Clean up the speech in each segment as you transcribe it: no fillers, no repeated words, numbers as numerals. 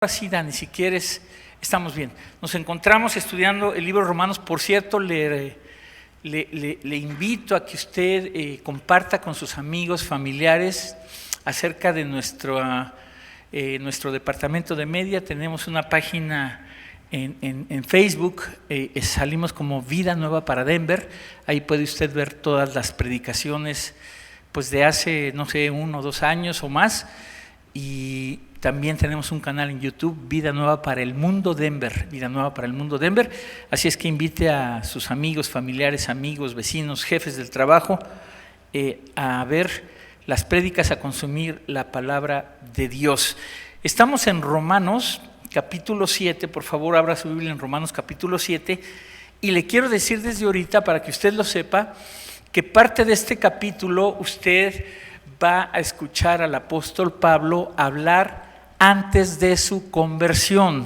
Así, Dani, si quieres, estamos bien. Nos encontramos estudiando el libro de Romanos. Por cierto, le invito a que usted comparta con sus amigos, familiares, acerca de nuestro departamento de media. Tenemos una página en Facebook, salimos como Vida Nueva para Denver. Ahí puede usted ver todas las predicaciones pues de hace, no sé, 1 o 2 años o más. Y también tenemos un canal en YouTube, Vida Nueva para el Mundo Denver, Vida Nueva para el Mundo Denver. Así es que invite a sus amigos, familiares, amigos, vecinos, jefes del trabajo a ver las prédicas, a consumir la palabra de Dios. Estamos en Romanos capítulo 7, por favor abra su Biblia en Romanos capítulo 7, y le quiero decir desde ahorita, para que usted lo sepa, que parte de este capítulo usted va a escuchar al apóstol Pablo hablar antes de su conversión,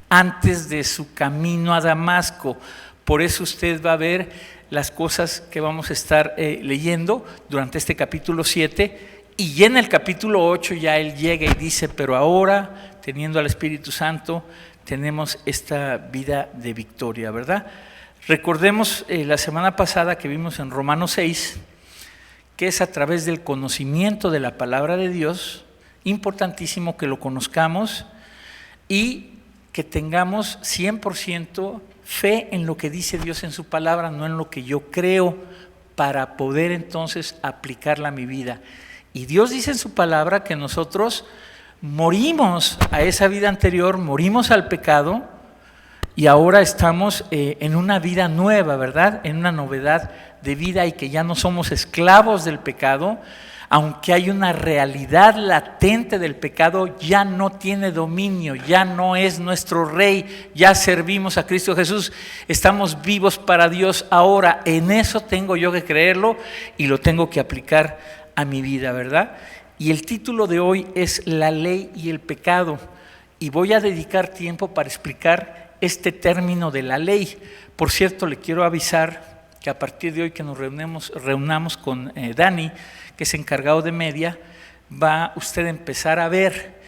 antes de su camino a Damasco. Por eso usted va a ver las cosas que vamos a estar leyendo durante este capítulo 7, y en el capítulo 8 ya él llega y dice: pero ahora, teniendo al Espíritu Santo, tenemos esta vida de victoria, ¿verdad? Recordemos la semana pasada que vimos en Romanos 6, que es a través del conocimiento de la palabra de Dios, importantísimo que lo conozcamos y que tengamos 100% fe en lo que dice Dios en su palabra, no en lo que yo creo, para poder entonces aplicarla a mi vida. Y Dios dice en su palabra que nosotros morimos a esa vida anterior, morimos al pecado, y ahora estamos en una vida nueva, ¿verdad? En una novedad de vida, y que ya no somos esclavos del pecado. Aunque hay una realidad latente del pecado, ya no tiene dominio, ya no es nuestro rey, ya servimos a Cristo Jesús, estamos vivos para Dios ahora. En eso tengo yo que creerlo y lo tengo que aplicar a mi vida, ¿verdad? Y el título de hoy es La ley y el pecado, y voy a dedicar tiempo para explicar este término de la ley. Por cierto, le quiero avisar que a partir de hoy que nos reunamos con Dani, que es encargado de media, va usted a empezar a ver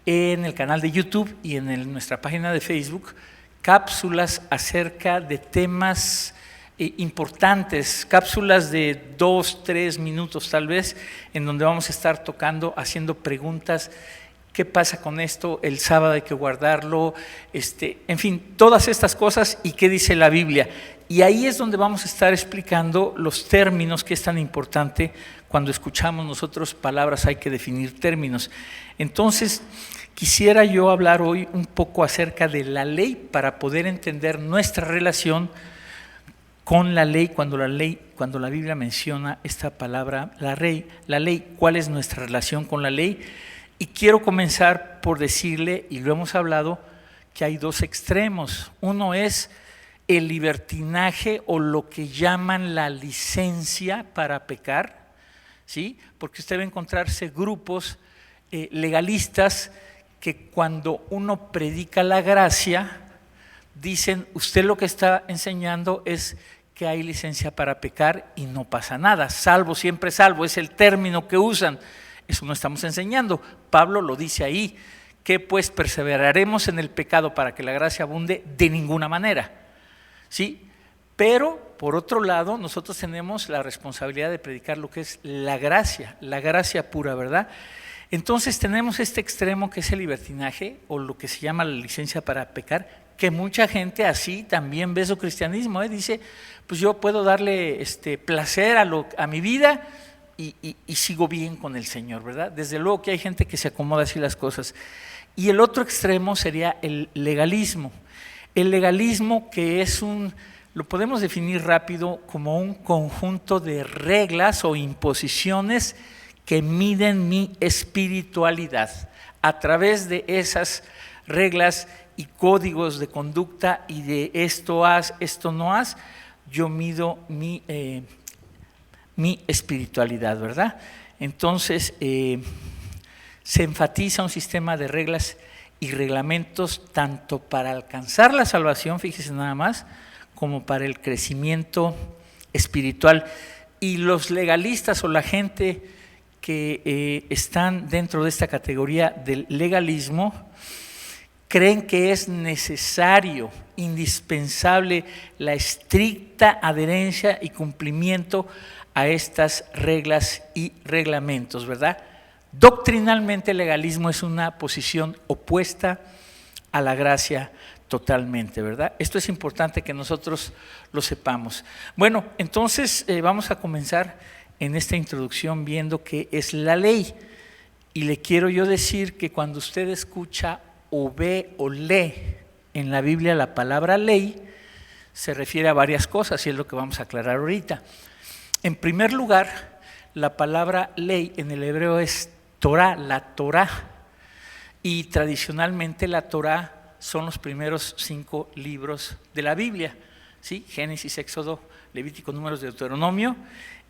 en el canal de YouTube y en nuestra página de Facebook cápsulas acerca de temas importantes, cápsulas de 2-3 minutos tal vez, en donde vamos a estar tocando, haciendo preguntas. ¿Qué pasa con esto? El sábado hay que guardarlo, en fin, todas estas cosas, y qué dice la Biblia. Y ahí es donde vamos a estar explicando los términos, que es tan importante. Cuando escuchamos nosotros palabras hay que definir términos. Entonces, quisiera yo hablar hoy un poco acerca de la ley, para poder entender nuestra relación con la ley, cuando la Biblia menciona esta palabra, la ley, ¿cuál es nuestra relación con la ley? Y quiero comenzar por decirle, y lo hemos hablado, que hay 2 extremos. Uno es el libertinaje, o lo que llaman la licencia para pecar, ¿sí? Porque usted va a encontrarse grupos legalistas que cuando uno predica la gracia, dicen: usted lo que está enseñando es que hay licencia para pecar y no pasa nada, salvo siempre salvo, es el término que usan. Eso no estamos enseñando. Pablo lo dice ahí, que pues perseveraremos en el pecado para que la gracia abunde, de ninguna manera, ¿sí? Pero por otro lado, nosotros tenemos la responsabilidad de predicar lo que es la gracia pura, ¿verdad? Entonces tenemos este extremo, que es el libertinaje, o lo que se llama la licencia para pecar, que mucha gente así también ve su cristianismo, dice: pues yo puedo darle placer a mi vida y sigo bien con el Señor, ¿verdad? Desde luego que hay gente que se acomoda así las cosas. Y el otro extremo sería el legalismo. El legalismo, que lo podemos definir rápido como un conjunto de reglas o imposiciones que miden mi espiritualidad. A través de esas reglas y códigos de conducta, y de esto haz, esto no haz, yo mido mi espiritualidad, ¿verdad? Entonces se enfatiza un sistema de reglas y reglamentos, tanto para alcanzar la salvación, fíjese nada más, como para el crecimiento espiritual. Y los legalistas, o la gente que están dentro de esta categoría del legalismo, creen que es necesario, indispensable, la estricta adherencia y cumplimiento a estas reglas y reglamentos, ¿verdad? Doctrinalmente el legalismo es una posición opuesta a la gracia totalmente, ¿verdad? Esto es importante que nosotros lo sepamos. Bueno, entonces vamos a comenzar en esta introducción viendo qué es la ley. Y le quiero yo decir que cuando usted escucha o ve o lee en la Biblia la palabra ley, se refiere a varias cosas y es lo que vamos a aclarar ahorita. En primer lugar, la palabra ley en el hebreo es Torah, la Torah, y tradicionalmente la Torah son los primeros 5 libros de la Biblia, ¿sí? Génesis, Éxodo, Levítico, Números, Deuteronomio.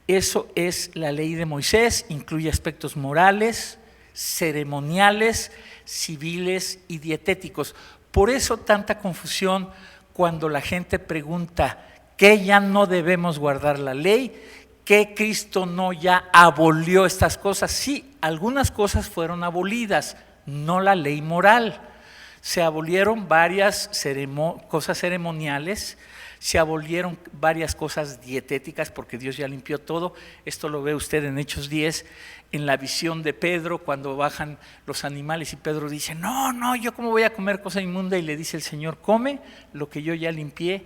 Eso es la ley de Moisés, incluye aspectos morales, ceremoniales, civiles y dietéticos. Por eso tanta confusión cuando la gente pregunta que ya no debemos guardar la ley, que Cristo no ya abolió estas cosas. Sí, algunas cosas fueron abolidas, no la ley moral. Se abolieron varias cosas ceremoniales, se abolieron varias cosas dietéticas porque Dios ya limpió todo. Esto lo ve usted en Hechos 10, en la visión de Pedro cuando bajan los animales y Pedro dice, no, yo cómo voy a comer cosa inmunda, y le dice el Señor, come lo que yo ya limpié.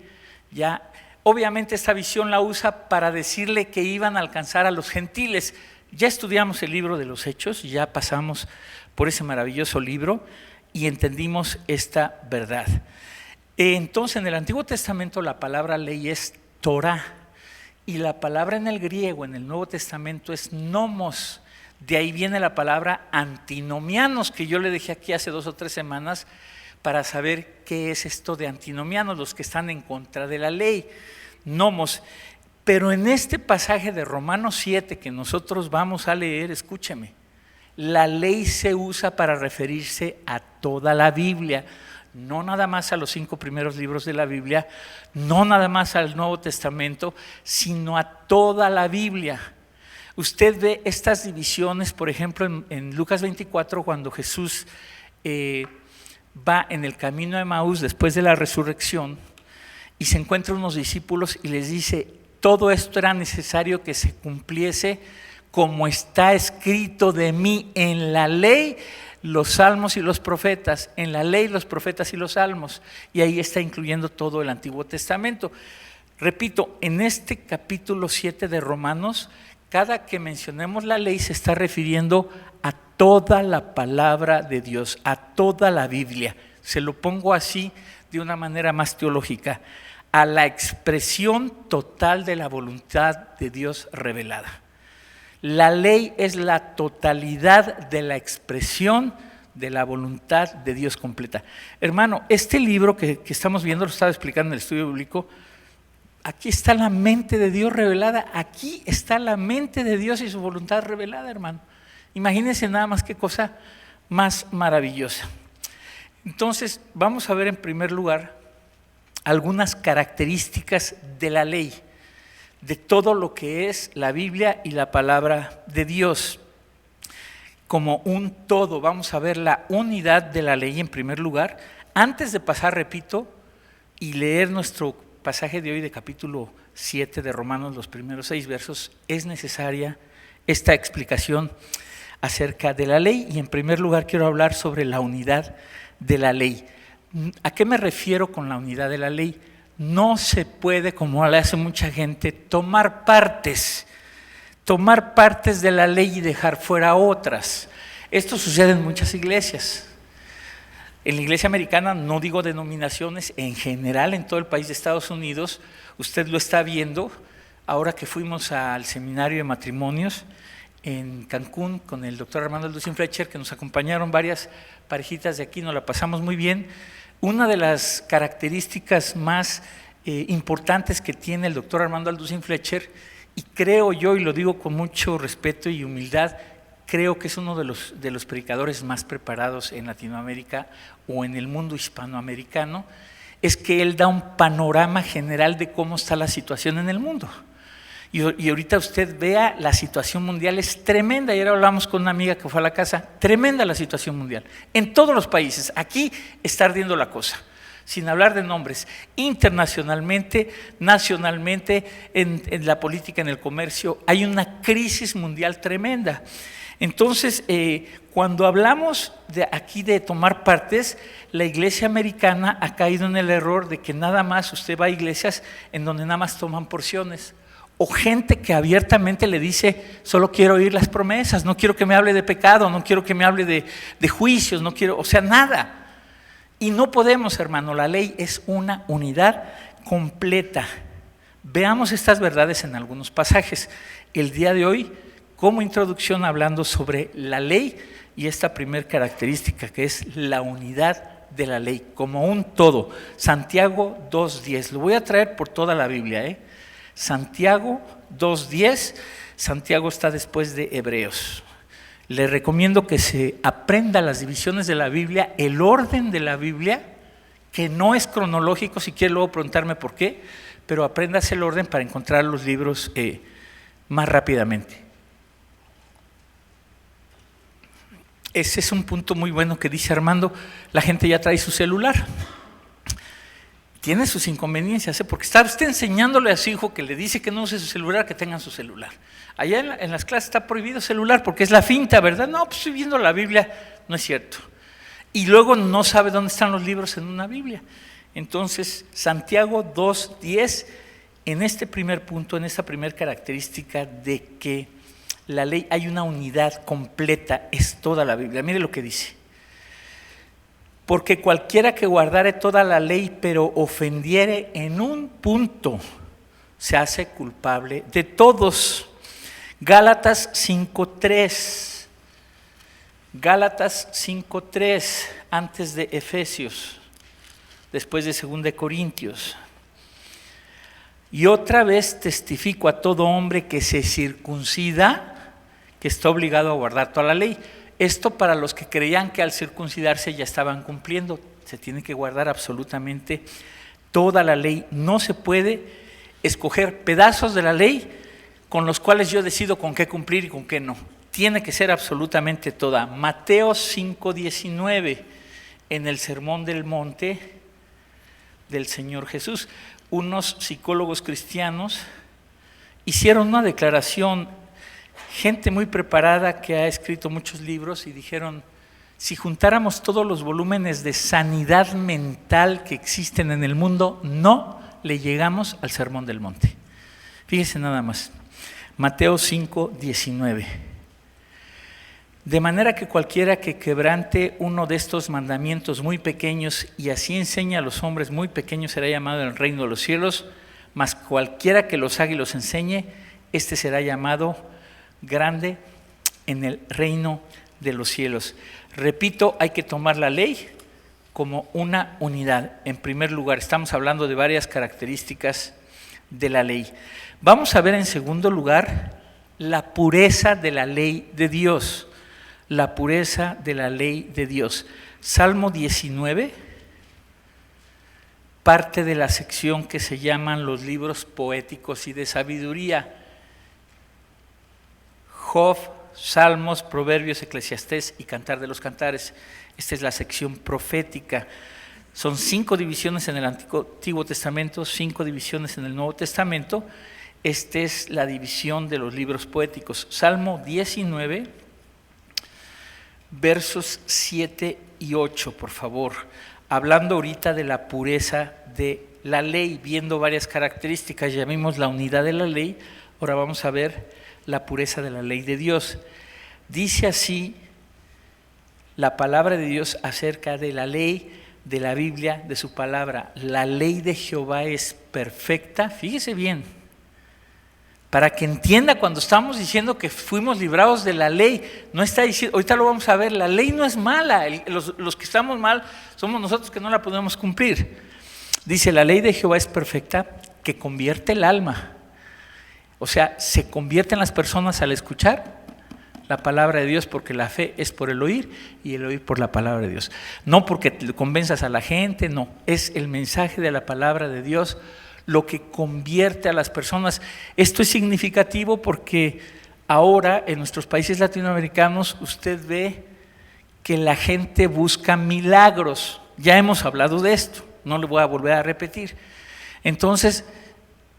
Ya, obviamente esta visión la usa para decirle que iban a alcanzar a los gentiles. Ya estudiamos el libro de los Hechos, ya pasamos por ese maravilloso libro y entendimos esta verdad. Entonces en el Antiguo Testamento la palabra ley es Torah y la palabra en el griego en el Nuevo Testamento es nomos. De ahí viene la palabra antinomianos, que yo le dejé aquí hace 2 o 3 semanas para saber qué es esto de antinomianos, los que están en contra de la ley, nomos. Pero en este pasaje de Romanos 7 que nosotros vamos a leer, escúcheme, la ley se usa para referirse a toda la Biblia, no nada más a los 5 primeros libros de la Biblia, no nada más al Nuevo Testamento, sino a toda la Biblia. Usted ve estas divisiones, por ejemplo, en Lucas 24, cuando Jesús va en el camino de Emaús después de la resurrección y se encuentra unos discípulos y les dice, todo esto era necesario que se cumpliese como está escrito de mí en la ley, los salmos y los profetas, en la ley, los profetas y los salmos, y ahí está incluyendo todo el Antiguo Testamento. Repito, en este capítulo 7 de Romanos, cada que mencionemos la ley se está refiriendo a toda la palabra de Dios, a toda la Biblia. Se lo pongo así de una manera más teológica, a la expresión total de la voluntad de Dios revelada. La ley es la totalidad de la expresión de la voluntad de Dios completa. Hermano, este libro que estamos viendo, lo estaba explicando en el estudio bíblico, aquí está la mente de Dios revelada, aquí está la mente de Dios y su voluntad revelada, hermano. Imagínense nada más qué cosa más maravillosa. Entonces, vamos a ver en primer lugar algunas características de la ley, de todo lo que es la Biblia y la palabra de Dios. Como un todo, vamos a ver la unidad de la ley en primer lugar. Antes de pasar, repito, y leer nuestro pasaje de hoy de capítulo 7 de Romanos, los primeros 6 versos, es necesaria esta explicación acerca de la ley. Y en primer lugar quiero hablar sobre la unidad de la ley. ¿A qué me refiero con la unidad de la ley? No se puede, como le hace mucha gente, tomar partes de la ley y dejar fuera otras. Esto sucede en muchas iglesias. En la iglesia americana, no digo denominaciones, en general en todo el país de Estados Unidos, usted lo está viendo. Ahora que fuimos al seminario de matrimonios en Cancún con el doctor Armando Alducin Fletcher, que nos acompañaron varias parejitas de aquí, nos la pasamos muy bien. Una de las características más importantes que tiene el doctor Armando Alducin Fletcher, y creo yo, y lo digo con mucho respeto y humildad, creo que es uno de los predicadores más preparados en Latinoamérica o en el mundo hispanoamericano, es que él da un panorama general de cómo está la situación en el mundo. Y ahorita usted vea, la situación mundial es tremenda. Ayer hablamos con una amiga que fue a la casa, tremenda la situación mundial. En todos los países, aquí está ardiendo la cosa. Sin hablar de nombres, internacionalmente, nacionalmente, en la política, en el comercio, hay una crisis mundial tremenda. Entonces, cuando hablamos aquí de tomar partes, la iglesia americana ha caído en el error de que nada más usted va a iglesias en donde nada más toman porciones. O gente que abiertamente le dice, solo quiero oír las promesas, no quiero que me hable de pecado, no quiero que me hable de juicios, no quiero, o sea, nada. Y no podemos, hermano, la ley es una unidad completa. Veamos estas verdades en algunos pasajes. El día de hoy, como introducción, hablando sobre la ley y esta primera característica que es la unidad de la ley, como un todo. Santiago 2:10, lo voy a traer por toda la Biblia, Santiago 2:10, Santiago está después de Hebreos. Le recomiendo que se aprenda las divisiones de la Biblia, el orden de la Biblia, que no es cronológico, si quiere luego preguntarme por qué, pero apréndase el orden para encontrar los libros más rápidamente. Ese es un punto muy bueno que dice Armando, la gente ya trae su celular. Tiene sus inconveniencias, porque está usted enseñándole a su hijo que le dice que no use su celular, que tenga su celular. Allá en las clases está prohibido celular porque es la finta, ¿verdad? No, pues estoy viendo la Biblia, no es cierto. Y luego no sabe dónde están los libros en una Biblia. Entonces, Santiago 2:10, en este primer punto, en esta primera característica de que la ley hay una unidad completa, es toda la Biblia. Mire lo que dice. Porque cualquiera que guardare toda la ley, pero ofendiere en un punto, se hace culpable de todos. Gálatas 5:3. Gálatas 5:3, antes de Efesios, después de 2 Corintios. Y otra vez testifico a todo hombre que se circuncida, que está obligado a guardar toda la ley. Esto para los que creían que al circuncidarse ya estaban cumpliendo. Se tiene que guardar absolutamente toda la ley. No se puede escoger pedazos de la ley con los cuales yo decido con qué cumplir y con qué no. Tiene que ser absolutamente toda. Mateo 5:19, en el Sermón del Monte del Señor Jesús. Unos psicólogos cristianos hicieron una declaración, gente muy preparada que ha escrito muchos libros, y dijeron, si juntáramos todos los volúmenes de sanidad mental que existen en el mundo, no le llegamos al Sermón del Monte. Fíjese nada más, Mateo 5:19. De manera que cualquiera que quebrante uno de estos mandamientos muy pequeños y así enseña a los hombres muy pequeños será llamado en el reino de los cielos, mas cualquiera que los haga y los enseñe, este será llamado grande en el reino de los cielos. Repito, hay que tomar la ley como una unidad. En primer lugar, estamos hablando de varias características de la ley. Vamos a ver en segundo lugar la pureza de la ley de Dios. La pureza de la ley de Dios. Salmo 19, parte de la sección que se llaman los libros poéticos y de sabiduría. Job, Salmos, Proverbios, Eclesiastés y Cantar de los Cantares. Esta es la sección profética. Son 5 divisiones en el Antiguo Testamento, 5 divisiones en el Nuevo Testamento. Esta es la división de los libros poéticos. Salmo 19, versos 7 y 8, por favor. Hablando ahorita de la pureza de la ley, viendo varias características, ya vimos la unidad de la ley, ahora vamos a ver la pureza de la ley de Dios. Dice así la palabra de Dios acerca de la ley de la Biblia, de su palabra. La ley de Jehová es perfecta, fíjese bien, para que entienda cuando estamos diciendo que fuimos librados de la ley, no está diciendo, ahorita lo vamos a ver, la ley no es mala, los que estamos mal somos nosotros que no la podemos cumplir. Dice, la ley de Jehová es perfecta, que convierte el alma. O sea, se convierten las personas al escuchar la palabra de Dios, porque la fe es por el oír y el oír por la palabra de Dios. No porque te convenzas a la gente, no, es el mensaje de la palabra de Dios lo que convierte a las personas. Esto es significativo porque ahora en nuestros países latinoamericanos usted ve que la gente busca milagros. Ya hemos hablado de esto, no le voy a volver a repetir. Entonces,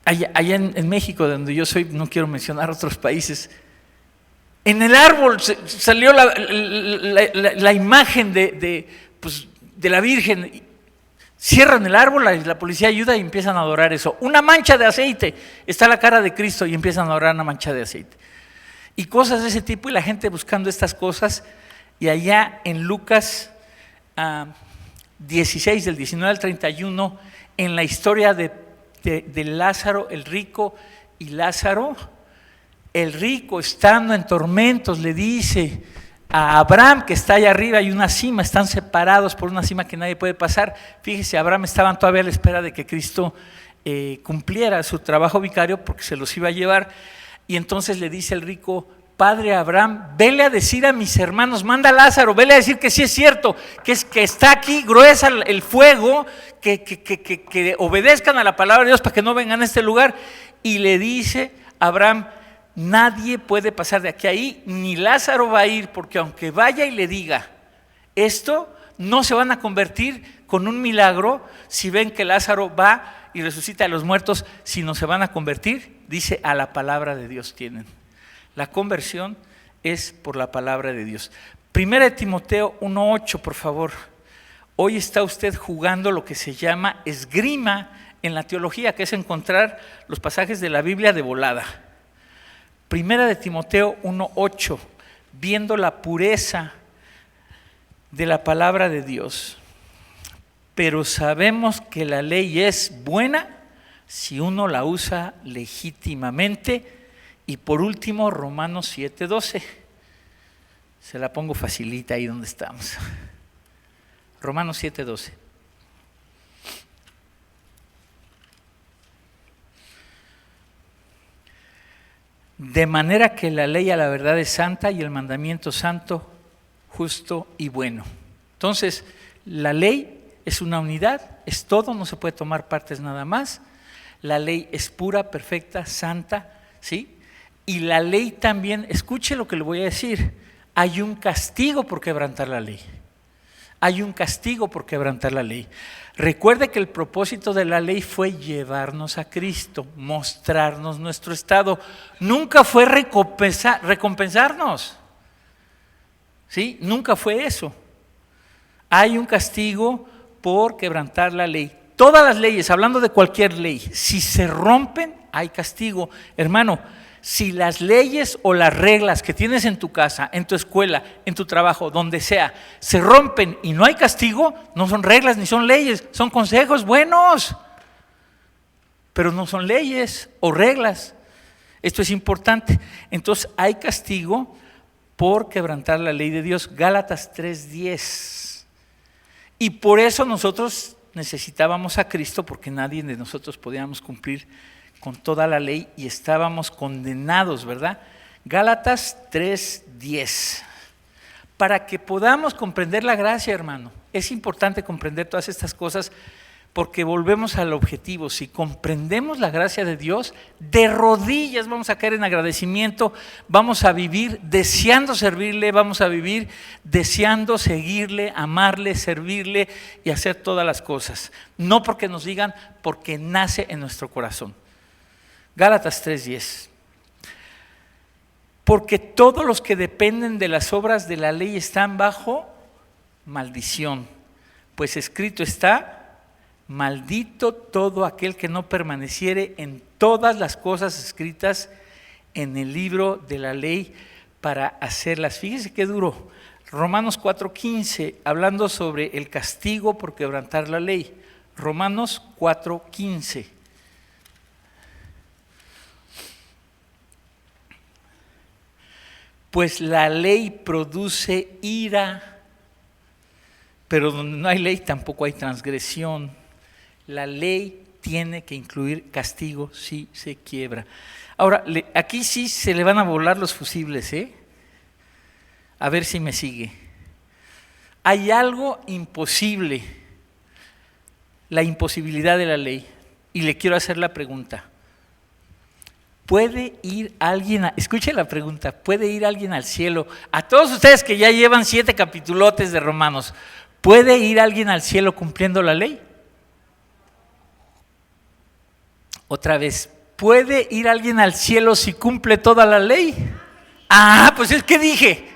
allá en México, de donde yo soy, no quiero mencionar otros países, en el árbol salió la imagen de la Virgen. Cierran el árbol, la policía ayuda y empiezan a adorar eso. Una mancha de aceite, está la cara de Cristo y empiezan a adorar una mancha de aceite. Y cosas de ese tipo, y la gente buscando estas cosas. Y allá en Lucas 16, del 19 al 31, en la historia de Lázaro, el rico y Lázaro, el rico, estando en tormentos, le dice a Abraham, que está allá arriba, hay una cima, están separados por una cima que nadie puede pasar. Fíjese, Abraham estaban todavía a la espera de que Cristo cumpliera su trabajo vicario, porque se los iba a llevar. Y entonces le dice el rico: Padre Abraham, vele a decir a mis hermanos, manda a Lázaro, vele a decir que sí es cierto, que está aquí gruesa el fuego, que obedezcan a la palabra de Dios para que no vengan a este lugar. Y le dice Abraham: nadie puede pasar de aquí a ahí, ni Lázaro va a ir, porque aunque vaya y le diga esto, no se van a convertir con un milagro si ven que Lázaro va y resucita a los muertos, sino se van a convertir, dice, a la palabra de Dios tienen. La conversión es por la palabra de Dios. Primera de Timoteo 1:8, por favor. Hoy está usted jugando lo que se llama esgrima en la teología, que es encontrar los pasajes de la Biblia de volada. Primera de Timoteo 1:8, viendo la pureza de la palabra de Dios. Pero sabemos que la ley es buena si uno la usa legítimamente. Y por último, Romanos 7:12. Se la pongo facilita ahí donde estamos. Romanos 7:12. De manera que la ley a la verdad es santa y el mandamiento santo, justo y bueno. Entonces, la ley es una unidad, es todo, no se puede tomar partes nada más. La ley es pura, perfecta, santa, ¿sí? Y la ley también, escuche lo que le voy a decir, hay un castigo por quebrantar la ley. Hay un castigo por quebrantar la ley. Recuerde que el propósito de la ley fue llevarnos a Cristo, mostrarnos nuestro estado. Nunca fue recompensarnos. ¿Sí? Nunca fue eso. Hay un castigo por quebrantar la ley. Todas las leyes, hablando de cualquier ley, si se rompen, hay castigo. Hermano, si las leyes o las reglas que tienes en tu casa, en tu escuela, en tu trabajo, donde sea, se rompen y no hay castigo, no son reglas ni son leyes, son consejos buenos, pero no son leyes o reglas. Esto es importante. Entonces hay castigo por quebrantar la ley de Dios. Gálatas 3:10. Y por eso nosotros necesitábamos a Cristo, porque nadie de nosotros podíamos cumplir con toda la ley y estábamos condenados, ¿verdad? Gálatas 3:10. Para que podamos comprender la gracia, hermano, es importante comprender todas estas cosas, porque volvemos al objetivo. Si comprendemos la gracia de Dios, de rodillas vamos a caer en agradecimiento, vamos a vivir deseando servirle, vamos a vivir deseando seguirle, amarle, servirle y hacer todas las cosas. No porque nos digan, porque nace en nuestro corazón. Gálatas 3:10. Porque todos los que dependen de las obras de la ley están bajo maldición, pues escrito está: maldito todo aquel que no permaneciere en todas las cosas escritas en el libro de la ley para hacerlas. Fíjese qué duro. Romanos 4:15, hablando sobre el castigo por quebrantar la ley. Romanos 4:15. Pues la ley produce ira, pero donde no hay ley tampoco hay transgresión. La ley tiene que incluir castigo si se quiebra. Ahora, aquí sí se le van a volar los fusibles, ¿eh? A ver si me sigue. Hay algo imposible, la imposibilidad de la ley. Y le quiero hacer la pregunta. ¿Puede ir alguien, escuche la pregunta, ¿puede ir alguien al cielo? A todos ustedes que ya llevan 7 capitulotes de Romanos, ¿puede ir alguien al cielo cumpliendo la ley? Otra vez, ¿puede ir alguien al cielo si cumple toda la ley? Ah, pues es que dije.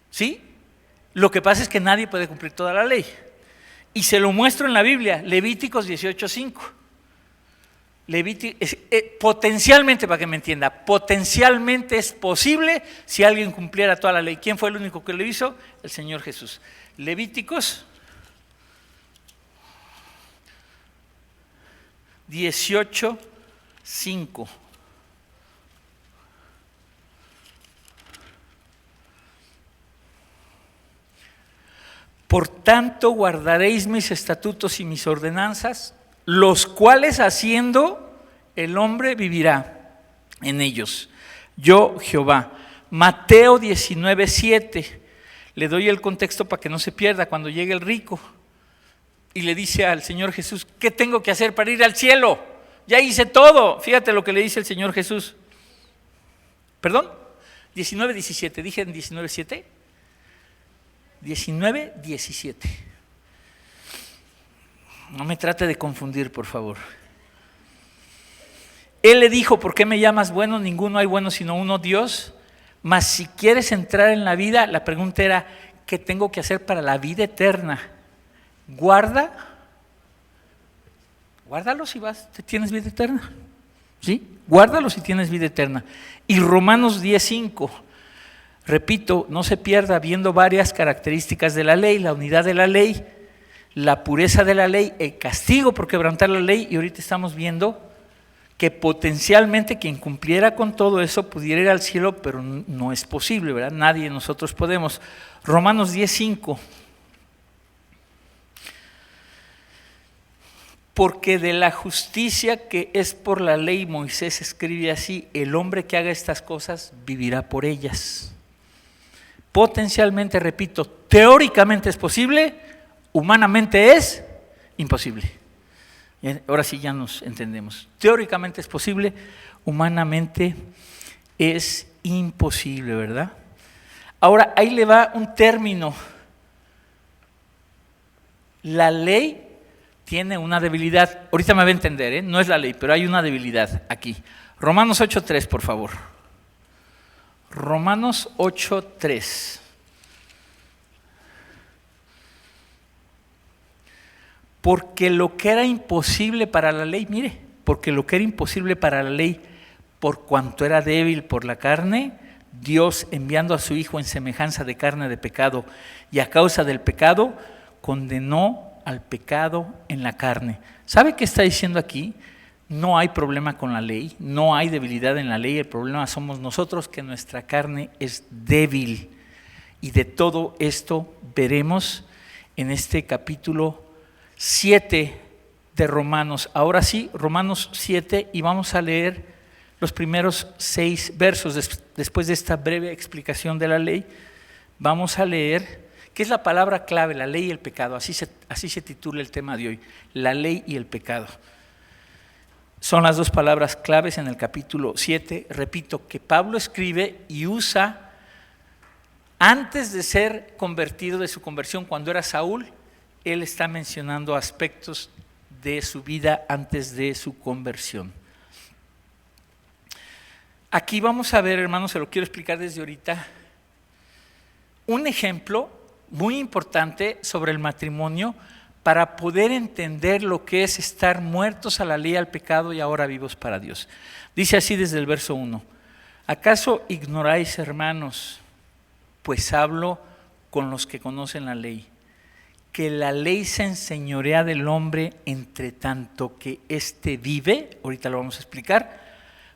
¿Sí? Lo que pasa es que nadie puede cumplir toda la ley. Y se lo muestro en la Biblia, Levíticos 18:5. Potencialmente, para que me entienda, potencialmente es posible si alguien cumpliera toda la ley. ¿Quién fue el único que lo hizo? El Señor Jesús. Levíticos 18:5. Por tanto, guardaréis mis estatutos y mis ordenanzas, los cuales haciendo el hombre vivirá en ellos. Yo, Jehová. Mateo 19:7. Le doy el contexto para que no se pierda. Cuando llegue el rico y le dice al Señor Jesús, ¿qué tengo que hacer para ir al cielo? Ya hice todo. Fíjate lo que le dice el Señor Jesús. ¿Perdón? 19:17. ¿Dije en 19:7? 19:17. No me trate de confundir, por favor. Él le dijo, ¿por qué me llamas bueno? Ninguno hay bueno sino uno, Dios. Mas si quieres entrar en la vida, la pregunta era, ¿qué tengo que hacer para la vida eterna? Guárdalo si tienes vida eterna. ¿Sí? Guárdalo si tienes vida eterna. Y Romanos 10:5. Repito, no se pierda viendo varias características de la ley, la unidad de la ley, la pureza de la ley, el castigo por quebrantar la ley, y ahorita estamos viendo que potencialmente quien cumpliera con todo eso pudiera ir al cielo, pero no es posible, ¿verdad? Nadie de nosotros podemos. Romanos 10:5. Porque de la justicia que es por la ley, Moisés escribe así, el hombre que haga estas cosas vivirá por ellas. Potencialmente, repito, teóricamente es posible, humanamente es imposible. Ahora sí ya nos entendemos. Teóricamente es posible, humanamente es imposible, ¿verdad? Ahora, ahí le va un término. La ley tiene una debilidad. Ahorita me va a entender, no es la ley, pero hay una debilidad aquí. Romanos 8:3, por favor. Romanos 8:3. Porque lo que era imposible para la ley, mire, porque lo que era imposible para la ley, por cuanto era débil por la carne, Dios, enviando a su Hijo en semejanza de carne de pecado, y a causa del pecado, condenó al pecado en la carne. ¿Sabe qué está diciendo aquí? No hay problema con la ley, no hay debilidad en la ley, el problema somos nosotros, que nuestra carne es débil. Y de todo esto veremos en este capítulo 7 de Romanos. Ahora sí, Romanos 7, y vamos a leer los primeros 6 versos. Después de esta breve explicación de la ley, vamos a leer, ¿qué es la palabra clave? La ley y el pecado, así se titula el tema de hoy, la ley y el pecado. Son las dos palabras claves en el capítulo 7, repito, que Pablo escribe y usa antes de ser convertido, de su conversión, cuando era Saúl. Él está mencionando aspectos de su vida antes de su conversión. Aquí vamos a ver, hermanos, se lo quiero explicar desde ahorita, un ejemplo muy importante sobre el matrimonio para poder entender lo que es estar muertos a la ley, al pecado, y ahora vivos para Dios. Dice así desde el verso 1. ¿Acaso ignoráis, hermanos, pues hablo con los que conocen la ley, que la ley se enseñorea del hombre entre tanto que éste vive? Ahorita lo vamos a explicar,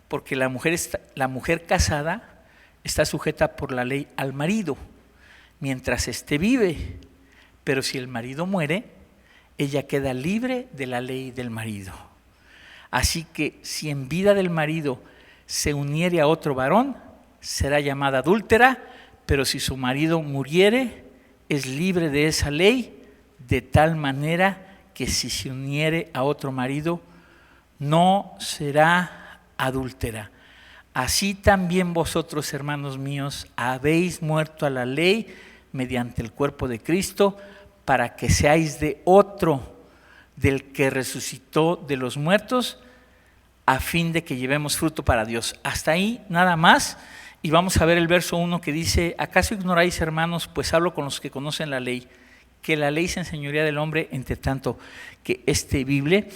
porque la mujer casada está sujeta por la ley al marido, mientras éste vive, pero si el marido muere, ella queda libre de la ley del marido. Así que si en vida del marido se uniere a otro varón, será llamada adúltera, pero si su marido muriere, es libre de esa ley, de tal manera que si se uniere a otro marido, no será adúltera. Así también vosotros, hermanos míos, habéis muerto a la ley mediante el cuerpo de Cristo, para que seáis de otro, del que resucitó de los muertos, a fin de que llevemos fruto para Dios. Hasta ahí nada más, y vamos a ver el verso 1 que dice: ¿acaso ignoráis, hermanos, pues hablo con los que conocen la ley, que la ley se enseñorea del hombre, entre tanto que éste vive?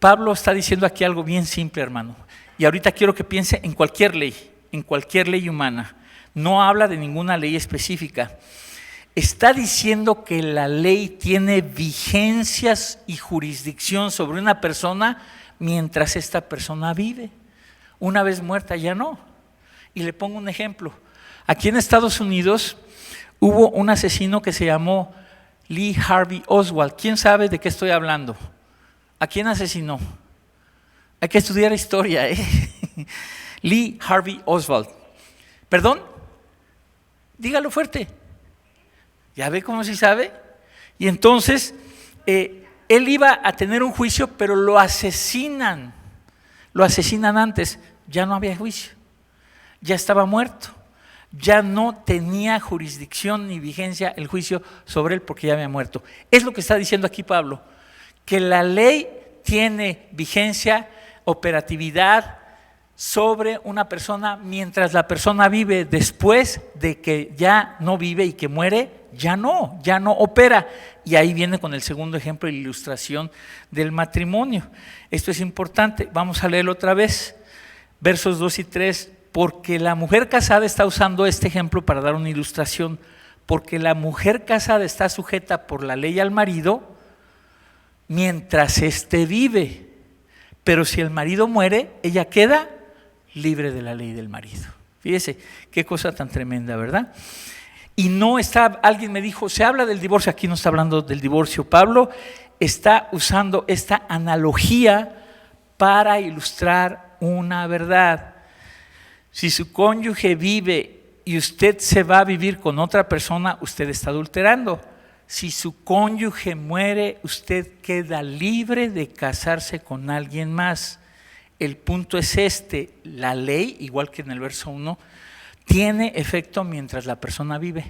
Pablo está diciendo aquí algo bien simple, hermano, y ahorita quiero que piense en cualquier ley humana. No habla de ninguna ley específica. Está diciendo que la ley tiene vigencias y jurisdicción sobre una persona mientras esta persona vive. Una vez muerta ya no. Y le pongo un ejemplo. Aquí en Estados Unidos hubo un asesino que se llamó Lee Harvey Oswald. ¿Quién sabe de qué estoy hablando? ¿A quién asesinó? Hay que estudiar historia, Lee Harvey Oswald. ¿Perdón? Dígalo fuerte. ¿Ya ve cómo sí sabe? Y entonces, él iba a tener un juicio, pero lo asesinan. Lo asesinan antes. Ya no había juicio. Ya estaba muerto. Ya no tenía jurisdicción ni vigencia el juicio sobre él porque ya había muerto. Es lo que está diciendo aquí Pablo, que la ley tiene vigencia, operatividad sobre una persona mientras la persona vive. Después de que ya no vive y que muere, ya no opera. Y ahí viene con el segundo ejemplo y la ilustración del matrimonio. Esto es importante, vamos a leerlo otra vez, versos 2 y 3, porque la mujer casada está usando este ejemplo para dar una ilustración, porque la mujer casada está sujeta por la ley al marido mientras éste vive, pero si el marido muere, ella queda libre de la ley del marido. Fíjese, qué cosa tan tremenda, ¿verdad? Y no está, alguien me dijo, se habla del divorcio, aquí no está hablando del divorcio. Pablo está usando esta analogía para ilustrar una verdad. Si su cónyuge vive y usted se va a vivir con otra persona, usted está adulterando. Si su cónyuge muere, usted queda libre de casarse con alguien más. El punto es este: la ley, igual que en el verso 1, tiene efecto mientras la persona vive.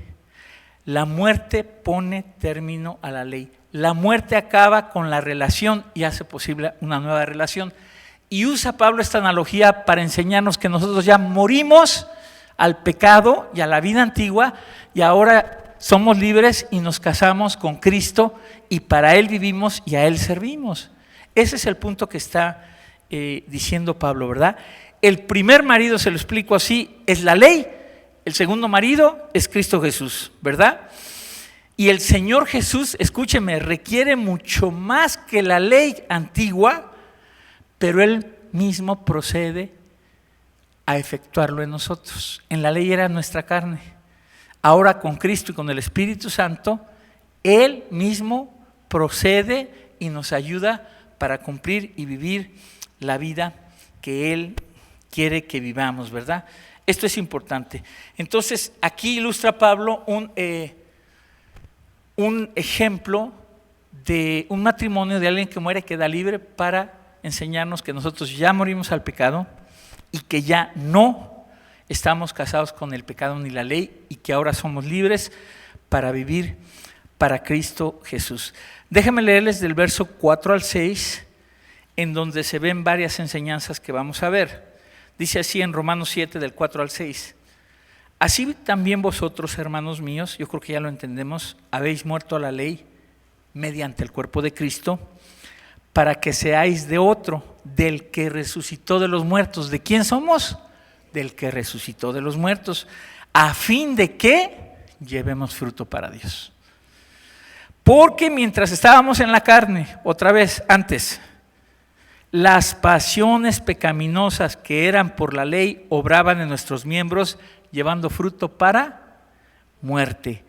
La muerte pone término a la ley. La muerte acaba con la relación y hace posible una nueva relación. Y usa Pablo esta analogía para enseñarnos que nosotros ya morimos al pecado y a la vida antigua, y ahora somos libres y nos casamos con Cristo, y para Él vivimos y a Él servimos. Ese es el punto que está diciendo Pablo, ¿verdad? El primer marido, se lo explico así, es la ley. El segundo marido es Cristo Jesús, ¿verdad? Y el Señor Jesús, escúcheme, requiere mucho más que la ley antigua, pero Él mismo procede a efectuarlo en nosotros. En la ley era nuestra carne. Ahora con Cristo y con el Espíritu Santo, Él mismo procede y nos ayuda para cumplir y vivir la vida que Él quiere que vivamos, ¿verdad? Esto es importante. Entonces, aquí ilustra Pablo un ejemplo de un matrimonio de alguien que muere, queda libre, para enseñarnos que nosotros ya morimos al pecado y que ya no estamos casados con el pecado ni la ley, y que ahora somos libres para vivir para Cristo Jesús. Déjenme leerles del verso 4 al 6, en donde se ven varias enseñanzas que vamos a ver. Dice así en Romanos 7, del 4 al 6. Así también vosotros, hermanos míos, yo creo que ya lo entendemos, habéis muerto a la ley mediante el cuerpo de Cristo, para que seáis de otro, del que resucitó de los muertos. ¿De quién somos? Del que resucitó de los muertos, a fin de que llevemos fruto para Dios. Porque mientras estábamos en la carne, otra vez antes, las pasiones pecaminosas que eran por la ley obraban en nuestros miembros, llevando fruto para muerte.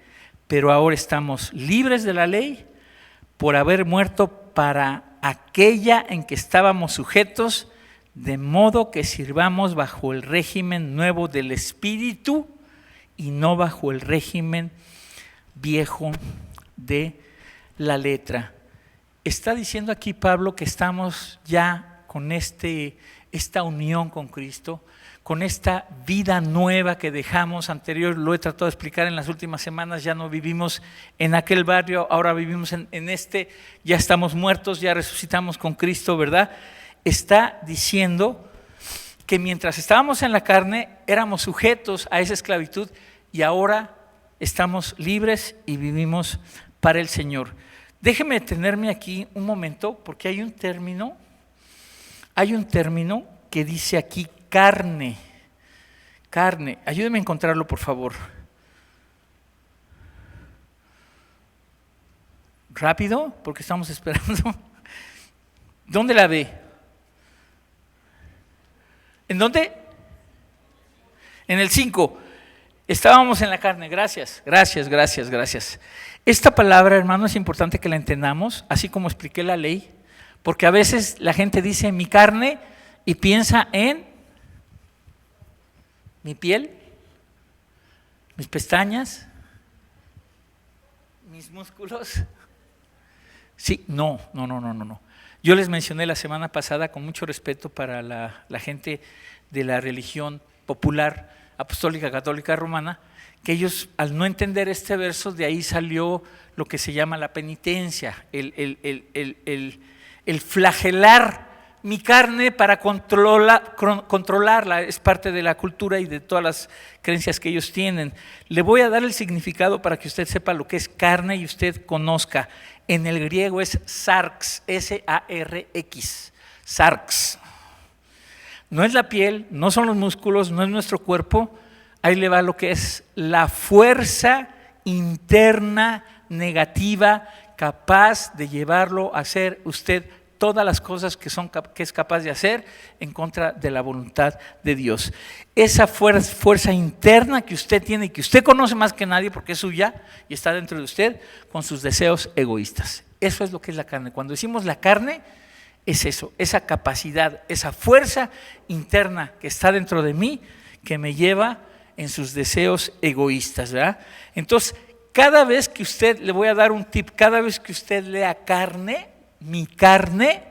Pero ahora estamos libres de la ley por haber muerto para aquella en que estábamos sujetos, de modo que sirvamos bajo el régimen nuevo del Espíritu y no bajo el régimen viejo de la letra. Está diciendo aquí Pablo que estamos ya con esta unión con Cristo, con esta vida nueva que dejamos anterior. Lo he tratado de explicar en las últimas semanas. Ya no vivimos en aquel barrio, ahora vivimos en este. Ya estamos muertos, ya resucitamos con Cristo, ¿verdad? Está diciendo que mientras estábamos en la carne éramos sujetos a esa esclavitud y ahora estamos libres y vivimos para el Señor. Déjeme detenerme aquí un momento porque hay un término que dice aquí carne. Ayúdeme a encontrarlo, por favor. Rápido, porque estamos esperando. ¿Dónde la ve? ¿En dónde? En el 5. Estábamos en la carne. Gracias. Esta palabra, hermano, es importante que la entendamos, así como expliqué la ley, porque a veces la gente dice mi carne y piensa en mi piel, mis pestañas, mis músculos. Sí, no. Yo les mencioné la semana pasada, con mucho respeto para la gente de la religión popular, apostólica, católica, romana, que ellos, al no entender este verso, de ahí salió lo que se llama la penitencia, el flagelar mi carne para controlarla. Es parte de la cultura y de todas las creencias que ellos tienen. Le voy a dar el significado para que usted sepa lo que es carne y usted conozca. En el griego es sarx, S-A-R-X, sarx. No es la piel, no son los músculos, no es nuestro cuerpo. Ahí le va lo que es la fuerza interna negativa capaz de llevarlo a hacer usted todas las cosas que es capaz de hacer en contra de la voluntad de Dios. Esa fuerza interna que usted tiene y que usted conoce más que nadie porque es suya y está dentro de usted, con sus deseos egoístas. Eso es lo que es la carne. Cuando decimos la carne, es eso, esa capacidad, esa fuerza interna que está dentro de mí que me lleva en sus deseos egoístas, ¿verdad? Entonces, cada vez que usted, le voy a dar un tip, cada vez que usted lea carne, mi carne,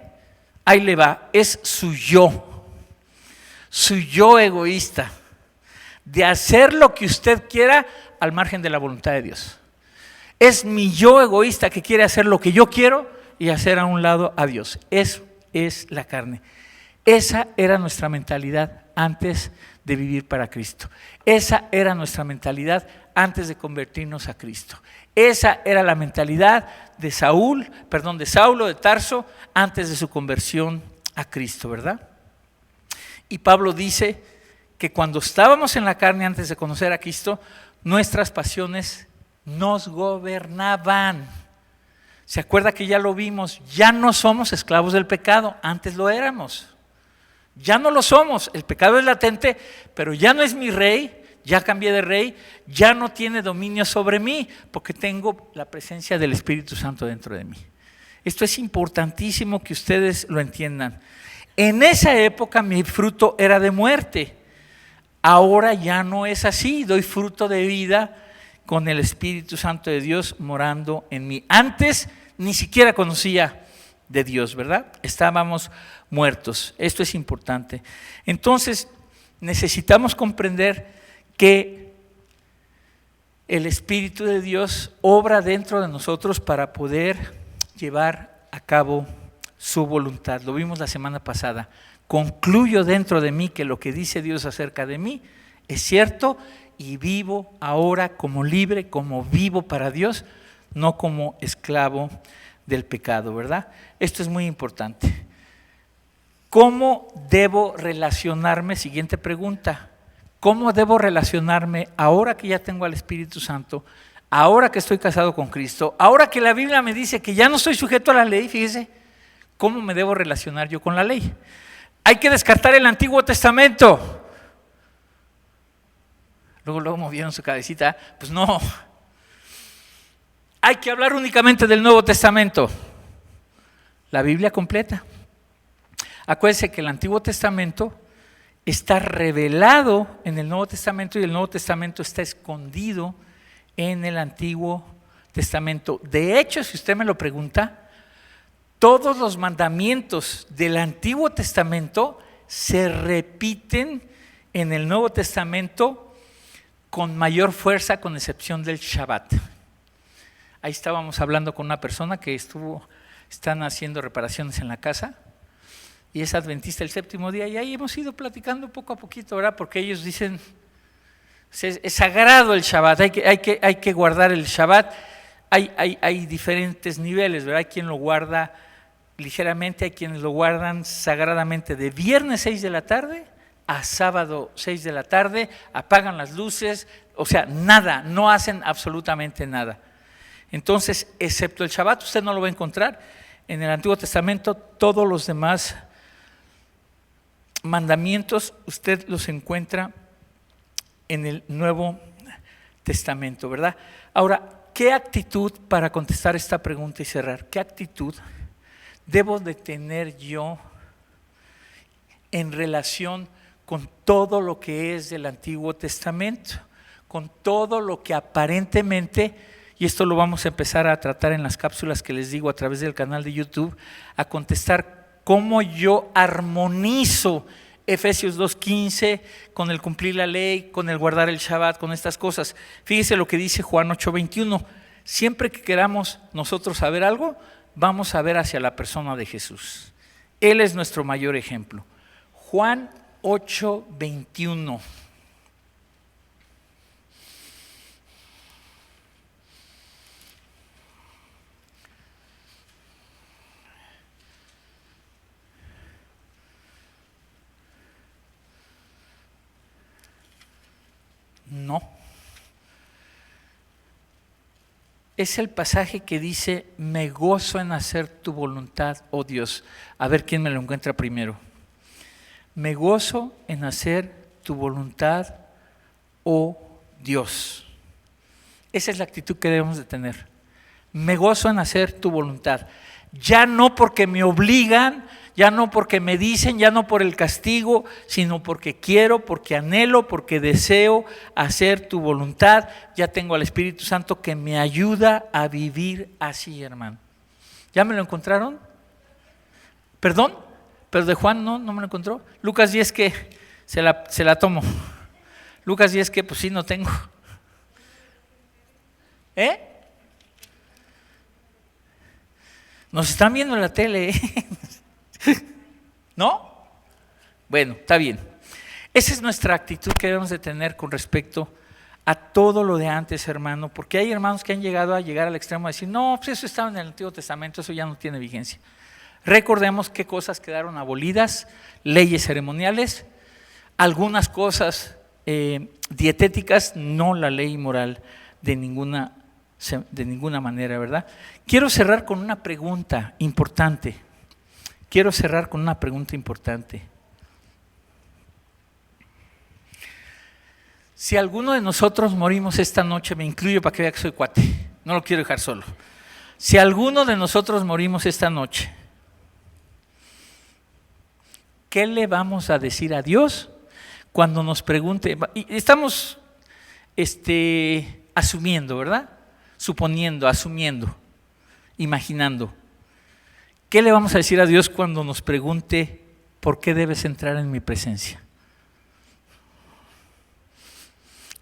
ahí le va, es su yo egoísta, de hacer lo que usted quiera al margen de la voluntad de Dios. Es mi yo egoísta que quiere hacer lo que yo quiero y hacer a un lado a Dios. Eso es la carne. Esa era nuestra mentalidad antes de vivir para Cristo. Esa era nuestra mentalidad antes de convertirnos a Cristo. Esa era la mentalidad de Saulo de Tarso, antes de su conversión a Cristo, ¿verdad? Y Pablo dice que cuando estábamos en la carne antes de conocer a Cristo, nuestras pasiones nos gobernaban. ¿Se acuerda que ya lo vimos? Ya no somos esclavos del pecado, antes lo éramos. Ya no lo somos, el pecado es latente, pero ya no es mi rey, ya cambié de rey, ya no tiene dominio sobre mí, porque tengo la presencia del Espíritu Santo dentro de mí. Esto es importantísimo que ustedes lo entiendan. En esa época mi fruto era de muerte, ahora ya no es así, doy fruto de vida con el Espíritu Santo de Dios morando en mí. Antes ni siquiera conocía de Dios, ¿verdad? Estábamos muertos. Esto es importante. Entonces, necesitamos comprender que el Espíritu de Dios obra dentro de nosotros para poder llevar a cabo su voluntad. Lo vimos la semana pasada. Concluyo dentro de mí que lo que dice Dios acerca de mí es cierto y vivo ahora como libre, como vivo para Dios, no como esclavo del pecado, ¿verdad? Esto es muy importante. ¿Cómo debo relacionarme? Siguiente pregunta. ¿Cómo debo relacionarme ahora que ya tengo al Espíritu Santo, ahora que estoy casado con Cristo, ahora que la Biblia me dice que ya no estoy sujeto a la ley? Fíjese, ¿cómo me debo relacionar yo con la ley? Hay que descartar el Antiguo Testamento. Luego movieron su cabecita. Pues no. Hay que hablar únicamente del Nuevo Testamento. La Biblia completa. Acuérdense que el Antiguo Testamento está revelado en el Nuevo Testamento y el Nuevo Testamento está escondido en el Antiguo Testamento. De hecho, si usted me lo pregunta, todos los mandamientos del Antiguo Testamento se repiten en el Nuevo Testamento con mayor fuerza, con excepción del Shabbat. Ahí estábamos hablando con una persona que están haciendo reparaciones en la casa y es adventista el séptimo día, y ahí hemos ido platicando poco a poquito, ¿verdad? Porque ellos dicen, es sagrado el Shabbat, hay que guardar el Shabbat. Hay diferentes niveles, ¿verdad? Hay quien lo guarda ligeramente, hay quienes lo guardan sagradamente de viernes 6 de la tarde a sábado 6 de la tarde, apagan las luces, o sea, nada, no hacen absolutamente nada. Entonces, excepto el Shabbat, usted no lo va a encontrar en el Antiguo Testamento. Todos los demás mandamientos usted los encuentra en el Nuevo Testamento, ¿verdad? Ahora, ¿qué actitud, para contestar esta pregunta y cerrar, qué actitud debo de tener yo en relación con todo lo que es del Antiguo Testamento, con todo lo que aparentemente, y esto lo vamos a empezar a tratar en las cápsulas que les digo a través del canal de YouTube, a contestar cómo yo armonizo Efesios 2:15 con el cumplir la ley, con el guardar el Shabbat, con estas cosas. Fíjese lo que dice Juan 8:21, siempre que queramos nosotros saber algo, vamos a ver hacia la persona de Jesús. Él es nuestro mayor ejemplo. Juan 8:21. No. Es el pasaje que dice, me gozo en hacer tu voluntad, oh Dios. A ver quién me lo encuentra primero. Me gozo en hacer tu voluntad, oh Dios. Esa es la actitud que debemos de tener. Me gozo en hacer tu voluntad. Ya no porque me obligan, ya no porque me dicen, ya no por el castigo, sino porque quiero, porque anhelo, porque deseo hacer tu voluntad. Ya tengo al Espíritu Santo que me ayuda a vivir así, hermano. ¿Ya me lo encontraron? ¿Perdón? Pero de Juan no me lo encontró. Lucas 10 que se la tomo. Lucas 10 que pues sí no tengo. Nos están viendo en la tele, ¿no? Bueno, está bien. Esa es nuestra actitud que debemos de tener con respecto a todo lo de antes, hermano, porque hay hermanos que han llegado al extremo de decir, no, pues eso estaba en el Antiguo Testamento, eso ya no tiene vigencia. Recordemos qué cosas quedaron abolidas, leyes ceremoniales, algunas cosas dietéticas, no la ley moral de ninguna manera, ¿verdad? Quiero cerrar con una pregunta importante. Si alguno de nosotros morimos esta noche, me incluyo para que vea que soy cuate, no lo quiero dejar solo. Si alguno de nosotros morimos esta noche, ¿qué le vamos a decir a Dios cuando nos pregunte? Y estamos asumiendo, ¿verdad? Suponiendo, asumiendo, imaginando. ¿Qué le vamos a decir a Dios cuando nos pregunte por qué debes entrar en mi presencia?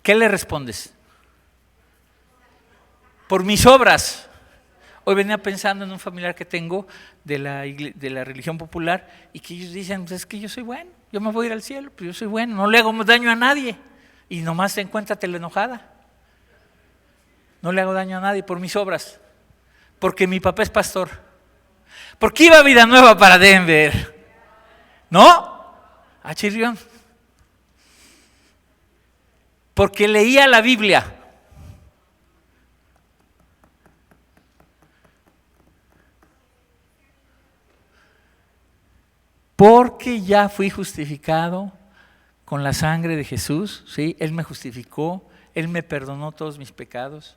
¿Qué le respondes? Por mis obras. Hoy venía pensando en un familiar que tengo de la religión popular y que ellos dicen, pues es que yo soy bueno, yo me voy a ir al cielo, pues yo soy bueno, no le hago daño a nadie. Y nomás encuéntrate la enojada. No le hago daño a nadie por mis obras, porque mi papá es pastor, porque iba a Vida Nueva para Denver, ¿no? A Chirrión, porque leía la Biblia, porque ya fui justificado con la sangre de Jesús, ¿sí? Él me justificó, Él me perdonó todos mis pecados.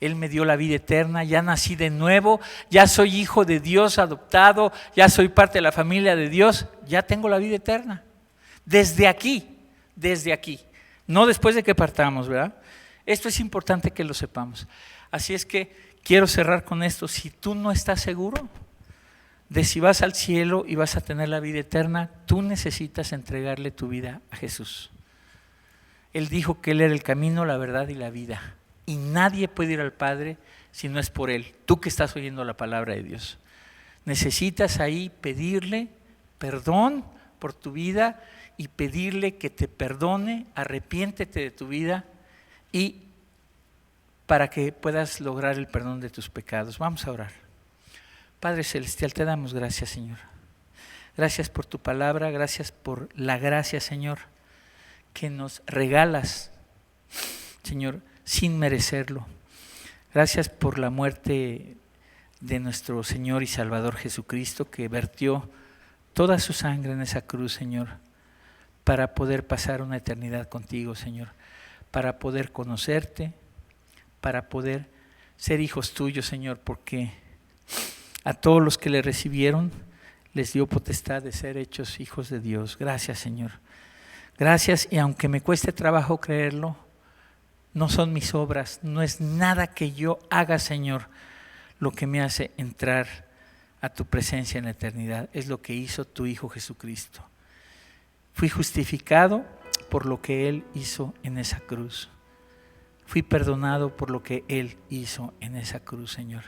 Él me dio la vida eterna, ya nací de nuevo, ya soy hijo de Dios adoptado, ya soy parte de la familia de Dios, ya tengo la vida eterna. Desde aquí, no después de que partamos, ¿verdad? Esto es importante que lo sepamos. Así es que quiero cerrar con esto. Si tú no estás seguro de si vas al cielo y vas a tener la vida eterna, tú necesitas entregarle tu vida a Jesús. Él dijo que Él era el camino, la verdad y la vida. Y nadie puede ir al Padre si no es por Él. Tú que estás oyendo la palabra de Dios. Necesitas ahí pedirle perdón por tu vida y pedirle que te perdone, arrepiéntete de tu vida y para que puedas lograr el perdón de tus pecados. Vamos a orar. Padre Celestial, te damos gracias, Señor. Gracias por tu palabra, gracias por la gracia, Señor, que nos regalas, Señor, sin merecerlo. Gracias por la muerte de nuestro Señor y Salvador Jesucristo, que vertió toda su sangre en esa cruz, Señor, para poder pasar una eternidad contigo, Señor, para poder conocerte, para poder ser hijos tuyos, Señor, porque a todos los que le recibieron les dio potestad de ser hechos hijos de Dios. Gracias, Señor. Gracias, y aunque me cueste trabajo creerlo, no son mis obras, no es nada que yo haga, Señor, lo que me hace entrar a tu presencia en la eternidad. Es lo que hizo tu Hijo Jesucristo. Fui justificado por lo que Él hizo en esa cruz. Fui perdonado por lo que Él hizo en esa cruz, Señor.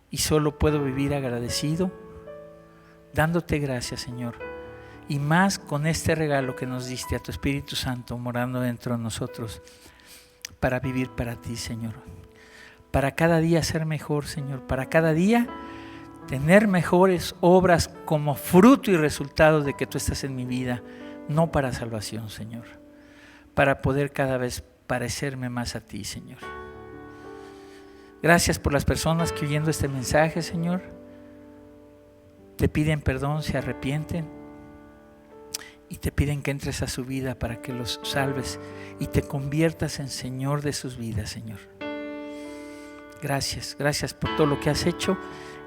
Y solo puedo vivir agradecido, dándote gracias, Señor. Y más con este regalo que nos diste a tu Espíritu Santo morando dentro de nosotros, para vivir para ti, Señor. Para cada día ser mejor, Señor. Para cada día tener mejores obras como fruto y resultado de que tú estás en mi vida, no para salvación, Señor. Para poder cada vez parecerme más a ti, Señor. Gracias por las personas que oyendo este mensaje, Señor, te piden perdón, se arrepienten y te piden que entres a su vida para que los salves y te conviertas en Señor de sus vidas, Señor. Gracias, gracias por todo lo que has hecho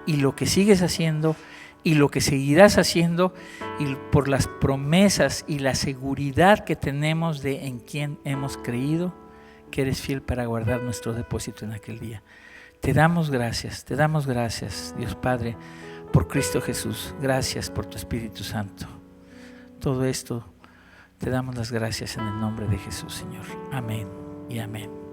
y lo que sigues haciendo y lo que seguirás haciendo, y por las promesas y la seguridad que tenemos de en quién hemos creído, que eres fiel para guardar nuestro depósito en aquel día. Te damos gracias, Dios Padre, por Cristo Jesús. Gracias por tu Espíritu Santo. Todo esto te damos las gracias en el nombre de Jesús, Señor. Amén y amén.